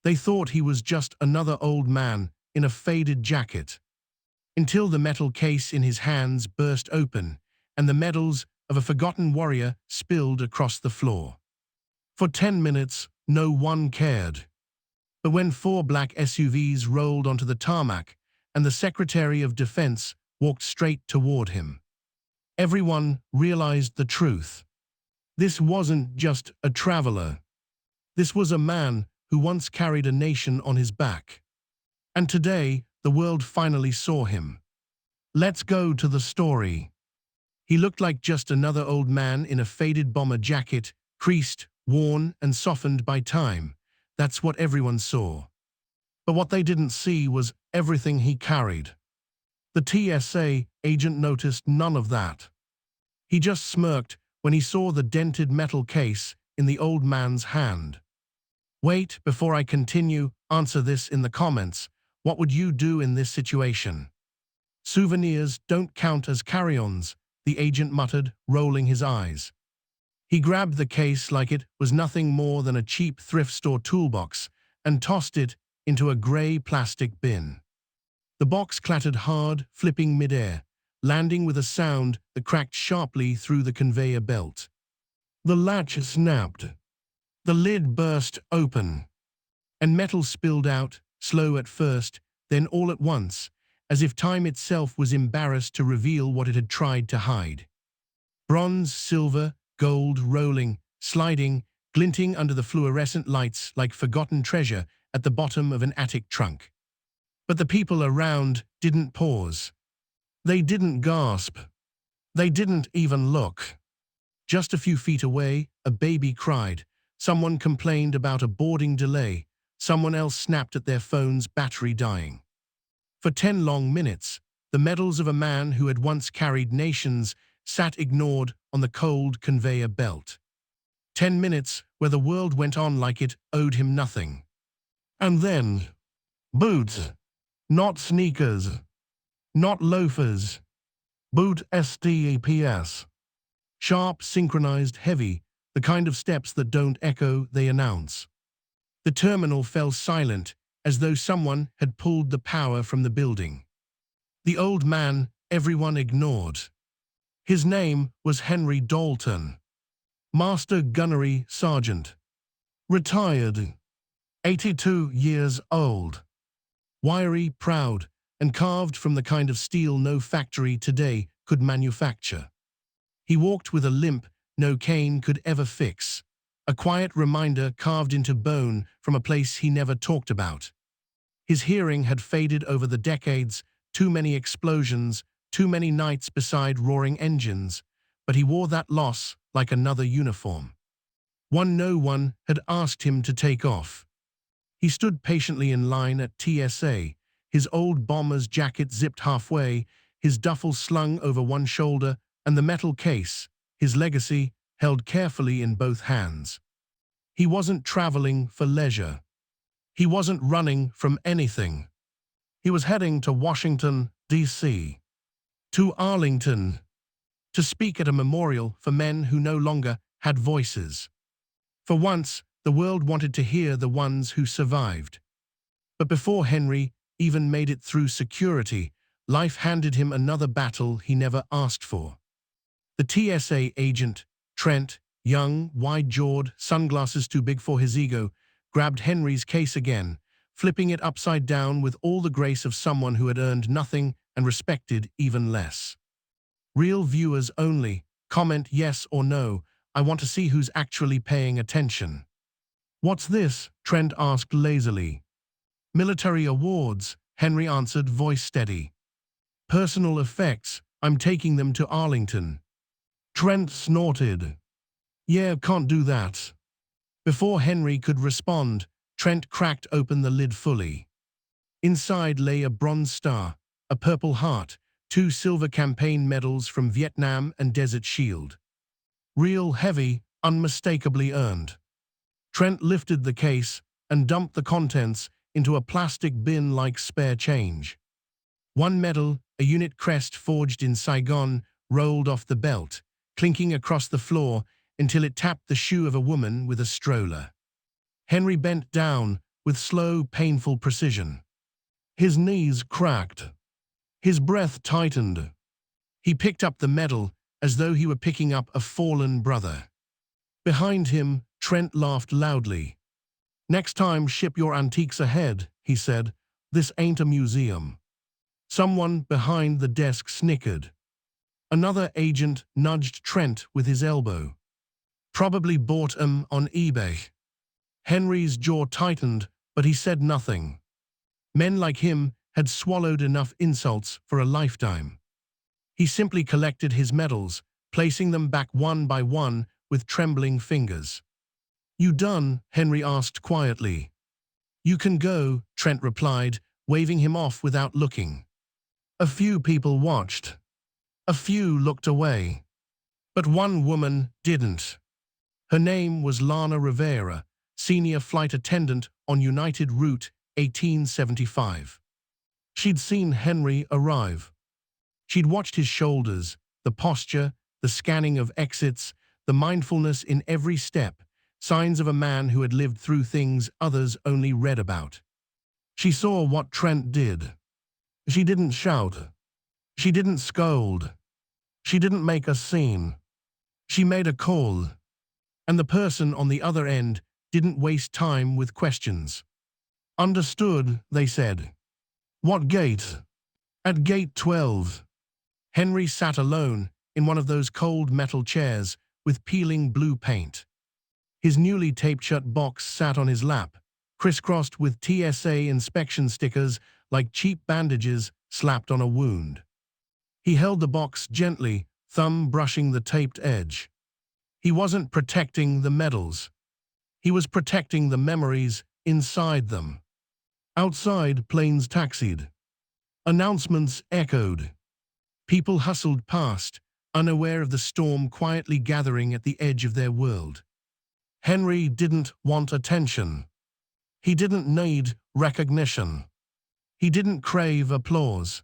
They thought he was just another old man in a faded jacket, until the metal case in his hands burst open and the medals of a forgotten warrior spilled across the floor. For 10 minutes, no one cared. But when 4 black SUVs rolled onto the tarmac and the Secretary of Defense walked straight toward him, everyone realized the truth. This wasn't just a traveler. This was a man who once carried a nation on his back. And today, the world finally saw him. Let's go to the story. He looked like just another old man in a faded bomber jacket, creased, worn, and softened by time. That's what everyone saw. But what they didn't see was everything he carried. The TSA agent noticed none of that. He just smirked when he saw the dented metal case in the old man's hand. Wait, before I continue, answer this in the comments. What would you do in this situation? Souvenirs don't count as carry-ons, the agent muttered, rolling his eyes. He grabbed the case like it was nothing more than a cheap thrift store toolbox and tossed it into a gray plastic bin. The box clattered hard, flipping midair, landing with a sound that cracked sharply through the conveyor belt. The latch snapped. The lid burst open, and metal spilled out, slow at first, then all at once, as if time itself was embarrassed to reveal what it had tried to hide. Bronze, silver, gold, rolling, sliding, glinting under the fluorescent lights like forgotten treasure at the bottom of an attic trunk. But the people around didn't pause. They didn't gasp. They didn't even look. Just a few feet away, a baby cried. Someone complained about a boarding delay. Someone else snapped at their phone's battery dying. For 10 long minutes, the medals of a man who had once carried nations sat ignored on the cold conveyor belt. 10 minutes where the world went on like it owed him nothing. And then, boots. Not sneakers. Not loafers. Boot steps. Sharp, synchronized, heavy, the kind of steps that don't echo, they announce. The terminal fell silent, as though someone had pulled the power from the building. The old man everyone ignored. His name was Henry Dalton. Master Gunnery Sergeant. Retired. 82 years old. Wiry, proud, and carved from the kind of steel no factory today could manufacture. He walked with a limp no cane could ever fix, a quiet reminder carved into bone from a place he never talked about. His hearing had faded over the decades, too many explosions, too many nights beside roaring engines, but he wore that loss like another uniform. One no one had asked him to take off. He stood patiently in line at TSA, his old bomber's jacket zipped halfway, his duffel slung over one shoulder, and the metal case, his legacy, held carefully in both hands. He wasn't traveling for leisure. He wasn't running from anything. He was heading to Washington, D.C., to Arlington, to speak at a memorial for men who no longer had voices. For once, the world wanted to hear the ones who survived. But before Henry even made it through security, life handed him another battle he never asked for. The TSA agent, Trent, young, wide-jawed, sunglasses too big for his ego, grabbed Henry's case again, flipping it upside down with all the grace of someone who had earned nothing and respected even less. Real viewers only. Comment yes or no. I want to see who's actually paying attention. What's this? Trent asked lazily. Military awards, Henry answered, voice steady. Personal effects, I'm taking them to Arlington. Trent snorted. Yeah, can't do that. Before Henry could respond, Trent cracked open the lid fully. Inside lay a bronze star, a purple heart, 2 silver campaign medals from Vietnam and Desert Shield. Real heavy, unmistakably earned. Trent lifted the case and dumped the contents into a plastic bin like spare change. One medal, a unit crest forged in Saigon, rolled off the belt, clinking across the floor until it tapped the shoe of a woman with a stroller. Henry bent down, with slow, painful precision. His knees cracked. His breath tightened. He picked up the medal as though he were picking up a fallen brother. Behind him, Trent laughed loudly. "Next time, ship your antiques ahead," he said. "This ain't a museum." Someone behind the desk snickered. Another agent nudged Trent with his elbow. "Probably bought 'em on eBay." Henry's jaw tightened, but he said nothing. Men like him had swallowed enough insults for a lifetime. He simply collected his medals, placing them back one by one with trembling fingers. "You done?" Henry asked quietly. "You can go," Trent replied, waving him off without looking. A few people watched. A few looked away. But one woman didn't. Her name was Lana Rivera, senior flight attendant on United Route 1875. She'd seen Henry arrive. She'd watched his shoulders, the posture, the scanning of exits, the mindfulness in every step, signs of a man who had lived through things others only read about. She saw what Trent did. She didn't shout. She didn't scold. She didn't make a scene. She made a call. And the person on the other end didn't waste time with questions. "Understood," they said. "What gate?" "At gate 12. Henry sat alone in one of those cold metal chairs with peeling blue paint. His newly taped-shut box sat on his lap, crisscrossed with TSA inspection stickers like cheap bandages slapped on a wound. He held the box gently, thumb brushing the taped edge. He wasn't protecting the medals. He was protecting the memories inside them. Outside, planes taxied. Announcements echoed. People hustled past, unaware of the storm quietly gathering at the edge of their world. Henry didn't want attention. He didn't need recognition. He didn't crave applause.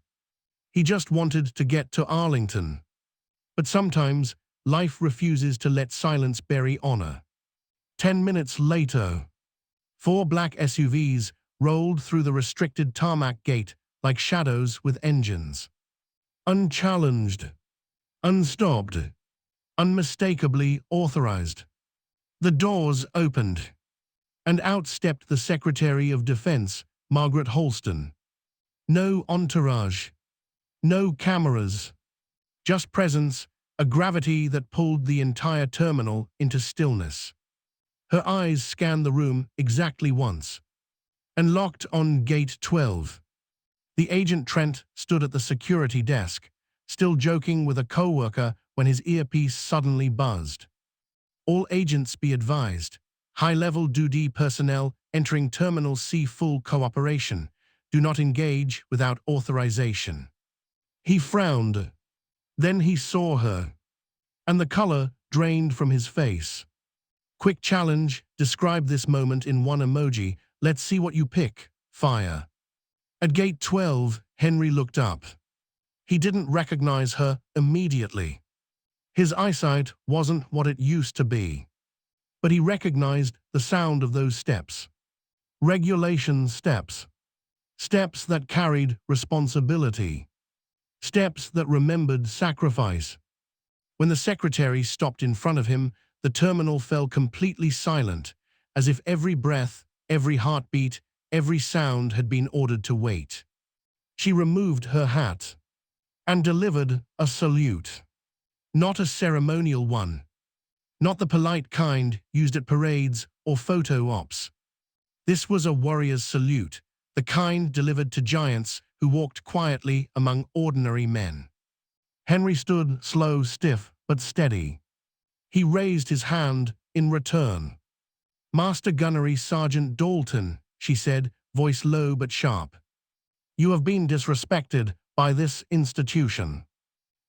He just wanted to get to Arlington. But sometimes, life refuses to let silence bury honor. 10 minutes later, 4 black SUVs rolled through the restricted tarmac gate like shadows with engines. Unchallenged, unstopped, unmistakably authorized. The doors opened, and out stepped the Secretary of Defense, Margaret Holston. No entourage, no cameras, just presence, a gravity that pulled the entire terminal into stillness. Her eyes scanned the room exactly once, and locked on gate 12. The agent Trent stood at the security desk, still joking with a coworker when his earpiece suddenly buzzed. "All agents be advised. High-level duty personnel entering Terminal C full cooperation. Do not engage without authorization." He frowned. Then he saw her, and the color drained from his face. "Quick challenge, describe this moment in one emoji. Let's see what you pick. Fire." At gate 12, Henry looked up. He didn't recognize her immediately. His eyesight wasn't what it used to be. But he recognized the sound of those steps. Regulation steps. Steps that carried responsibility. Steps that remembered sacrifice. When the secretary stopped in front of him, the terminal fell completely silent, as if every breath, every heartbeat, every sound had been ordered to wait. She removed her hat and delivered a salute. Not a ceremonial one. Not the polite kind used at parades or photo ops. This was a warrior's salute, the kind delivered to giants who walked quietly among ordinary men. Henry stood slow, stiff, but steady. He raised his hand in return. "Master Gunnery Sergeant Dalton," she said, voice low but sharp. "You have been disrespected by this institution.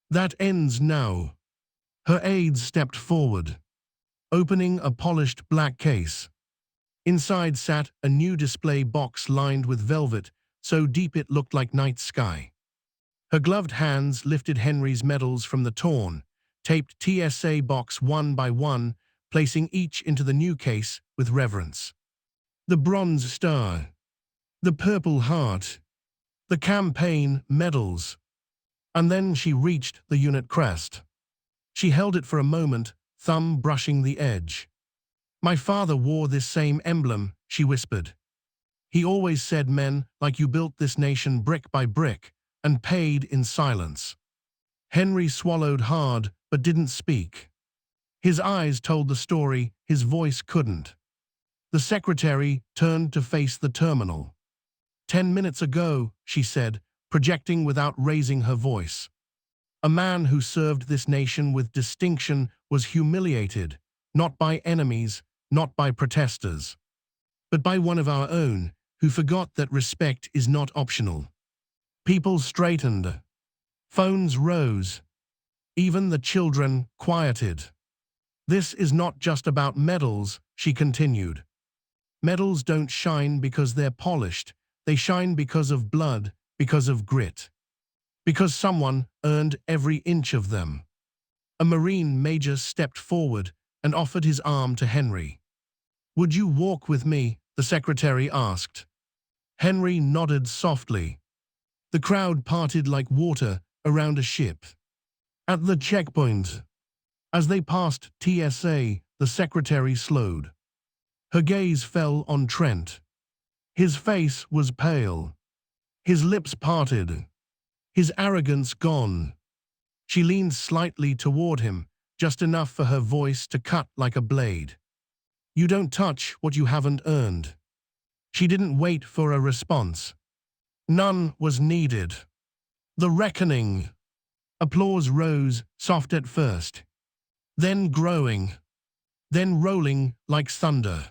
That ends now." Her aides stepped forward, opening a polished black case. Inside sat a new display box lined with velvet, so deep it looked like night sky. Her gloved hands lifted Henry's medals from the torn, taped TSA box one by one, placing each into the new case with reverence. the Bronze Star, the Purple Heart, the campaign medals. And then she reached the unit crest. She held it for a moment, thumb brushing the edge. My father wore this same emblem, she whispered. He always said, men like you built this nation brick by brick, and paid in silence. Henry swallowed hard, but didn't speak. His eyes told the story, his voice couldn't. The secretary turned to face the terminal. 10 minutes ago, she said, projecting without raising her voice. A man who served this nation with distinction was humiliated, not by enemies, not by protesters, but by one of our own, who forgot that respect is not optional. People straightened. Phones rose. Even the children quieted. This is not just about medals, she continued. Medals don't shine because they're polished. They shine because of blood, because of grit. Because someone earned every inch of them. A Marine major stepped forward and offered his arm to Henry. Would you walk with me? The secretary asked. Henry nodded softly. The crowd parted like water around a ship. At the checkpoint, as they passed TSA, the secretary slowed. Her gaze fell on Trent. His face was pale. His lips parted. His arrogance gone. She leaned slightly toward him, just enough for her voice to cut like a blade. You don't touch what you haven't earned. She didn't wait for a response. None was needed. The reckoning. Applause rose, soft at first. Then growing. Then rolling like thunder.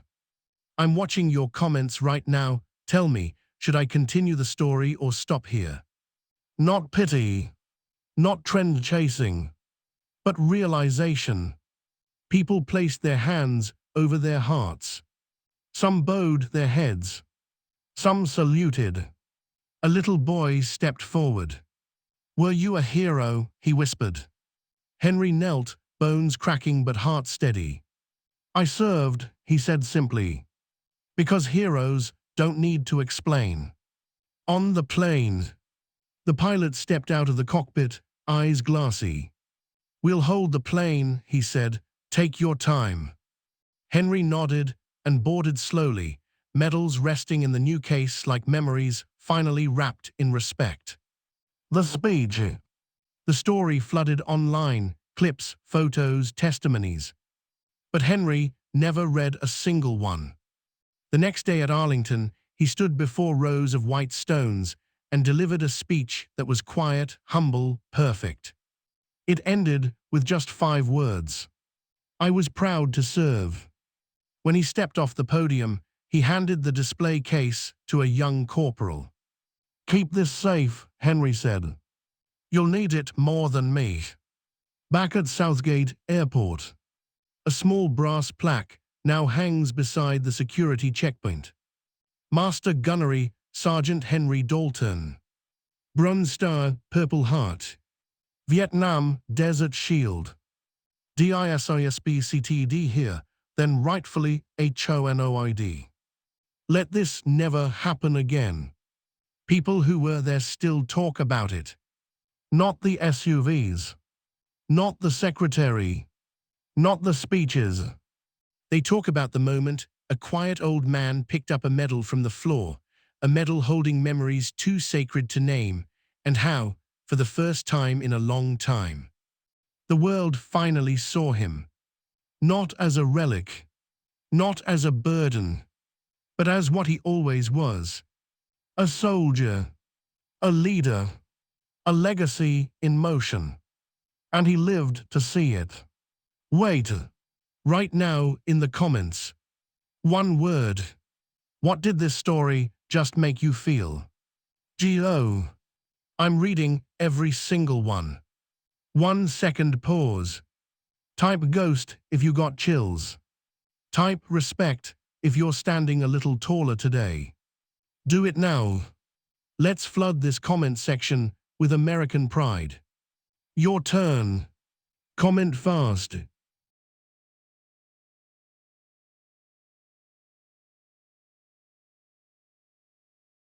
I'm watching your comments right now. Tell me, should I continue the story or stop here? Not pity. Not trend chasing. But realization. People placed their hands over their hearts. Some bowed their heads. Some saluted. A little boy stepped forward. Were you a hero? He whispered. Henry knelt, bones cracking but heart steady. I served, he said simply. Because heroes don't need to explain. On the plane. The pilot stepped out of the cockpit, eyes glassy. We'll hold the plane, he said. Take your time. Henry nodded and boarded slowly, medals resting in the new case like memories finally wrapped in respect. The speech. The story flooded online, clips, photos, testimonies. But Henry never read a single one. The next day at Arlington, he stood before rows of white stones and delivered a speech that was quiet, humble, perfect. It ended with just 5 words. I was proud to serve. When he stepped off the podium, he handed the display case to a young corporal. Keep this safe, Henry said. You'll need it more than me. Back at Southgate Airport, a small brass plaque now hangs beside the security checkpoint. Master Gunnery, Sergeant Henry Dalton. Bronze Star, Purple Heart. Vietnam Desert Shield. DISISBCTD here, then rightfully HONOID. Let this never happen again. People who were there still talk about it. Not the SUVs. Not the secretary. Not the speeches. They talk about the moment a quiet old man picked up a medal from the floor, a medal holding memories too sacred to name, and how, for the first time in a long time, the world finally saw him. Not as a relic, not as a burden, but as what he always was. A soldier, a leader, a legacy in motion. And he lived to see it. Wait, right now in the comments. One word. What did this story just make you feel? G.O. I'm reading every single one. 1 second pause. Type ghost if you got chills. Type respect if you're standing a little taller today. Do it now. Let's flood this comment section with American pride. Your turn. Comment fast.